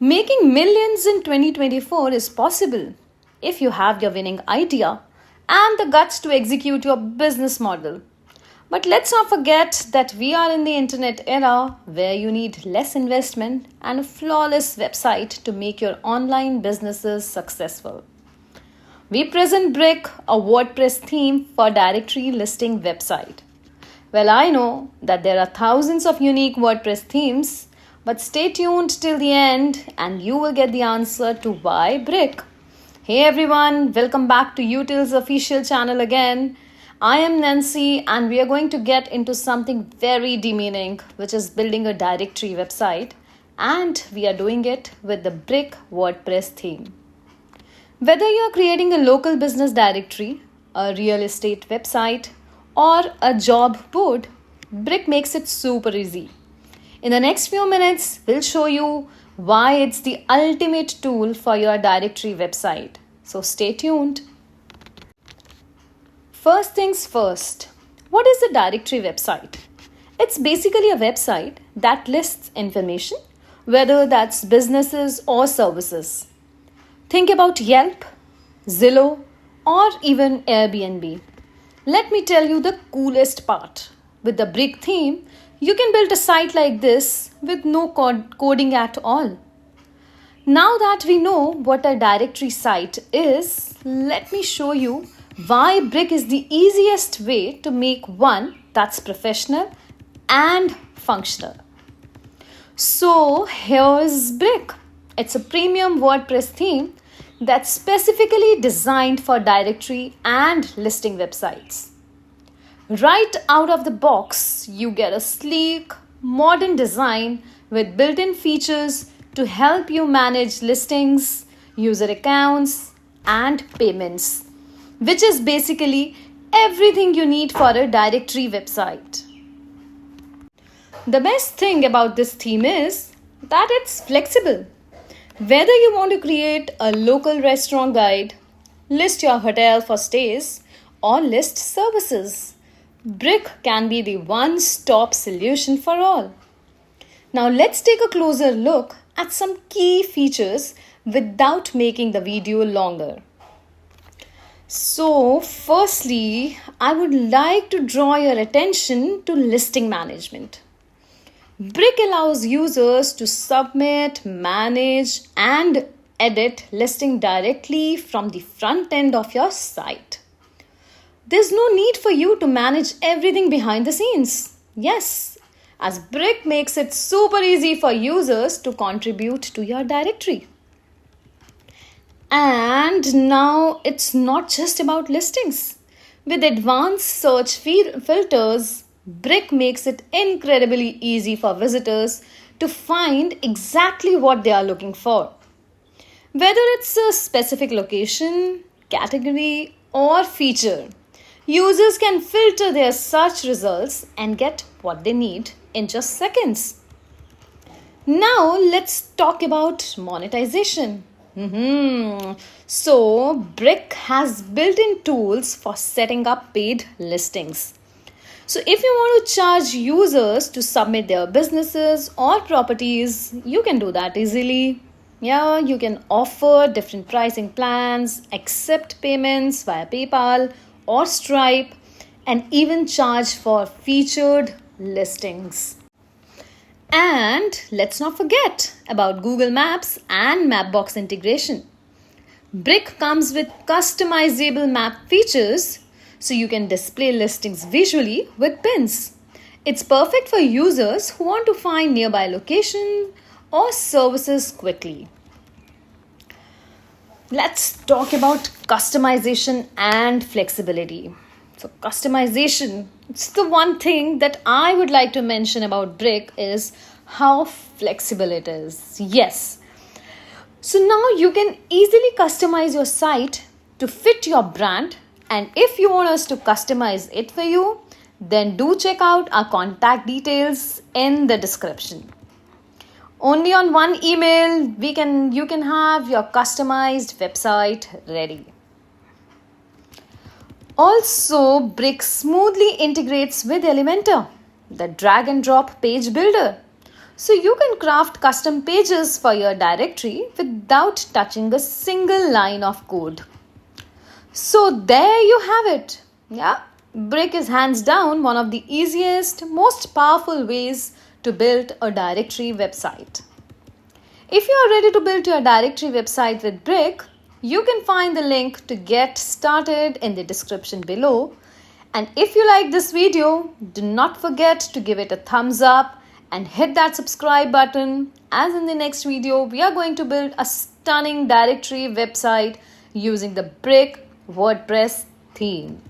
Making millions in 2024 is possible if you have your winning idea and the guts to execute your business model. But let's not forget that we are in the internet era where you need less investment and a flawless website to make your online businesses successful. We present Brikk, a WordPress theme for directory listing website. Well, I know that there are thousands of unique WordPress themes, but stay tuned till the end and you will get the answer to why Brikk. Hey everyone, welcome back to Utill's official channel again. I am Nancy and we are going to get into something very demeaning, which is building a directory website, and we are doing it with the Brikk WordPress theme. Whether you are creating a local business directory, a real estate website, or a job board, Brikk makes it super easy. In the next few minutes, we'll show you why it's the ultimate tool for your directory website. So stay tuned. First things first, what is a directory website? It's basically a website that lists information, whether that's businesses or services. Think about Yelp, Zillow, or even Airbnb. Let me tell you the coolest part. With the Brikk theme, you can build a site like this with no coding at all. Now that we know what a directory site is, let me show you why Brikk is the easiest way to make one that's professional and functional. So here's Brikk. It's a premium WordPress theme that's specifically designed for directory and listing websites. Right out of the box, you get a sleek, modern design with built-in features to help you manage listings, user accounts, and payments, which is basically everything you need for a directory website. The best thing about this theme is that it's flexible. Whether you want to create a local restaurant guide, list your hotel for stays, or list services, Brikk can be the one-stop solution for all. Now let's take a closer look at some key features without making the video longer. So firstly, I would like to draw your attention to listing management. Brikk allows users to submit, manage, and edit listing directly from the front end of your site. There's no need for you to manage everything behind the scenes. Yes, as Brikk makes it super easy for users to contribute to your directory. And now it's not just about listings. With advanced search filters, Brikk makes it incredibly easy for visitors to find exactly what they are looking for. Whether it's a specific location, category, or feature, users can filter their search results and get what they need in just seconds. Now let's talk about monetization. So Brikk has built-in tools for setting up paid listings. So if you want to charge users to submit their businesses or properties, you can do that easily. Yeah, you can offer different pricing plans, accept payments via PayPal or Stripe, and even charge for featured listings. And let's not forget about Google Maps and Mapbox integration. Brikk comes with customizable map features so you can display listings visually with pins. It's perfect for users who want to find nearby locations or services quickly. Let's talk about customization and flexibility. So customization, it's the one thing that I would like to mention about Brikk is how flexible it is. Yes. So now you can easily customize your site to fit your brand, and if you want us to customize it for you, then do check out our contact details in the description. Only on one email you can have your customized website ready. Also, Brikk smoothly integrates with Elementor, the drag and drop page builder. So you can craft custom pages for your directory without touching a single line of code. So there you have it. Yeah, Brikk is hands down one of the easiest, most powerful ways to build a directory website. If you are ready to build your directory website with Brikk, you can find the link to get started in the description below. And if you like this video, do not forget to give it a thumbs up and hit that subscribe button, as in the next video we are going to build a stunning directory website using the Brikk WordPress theme.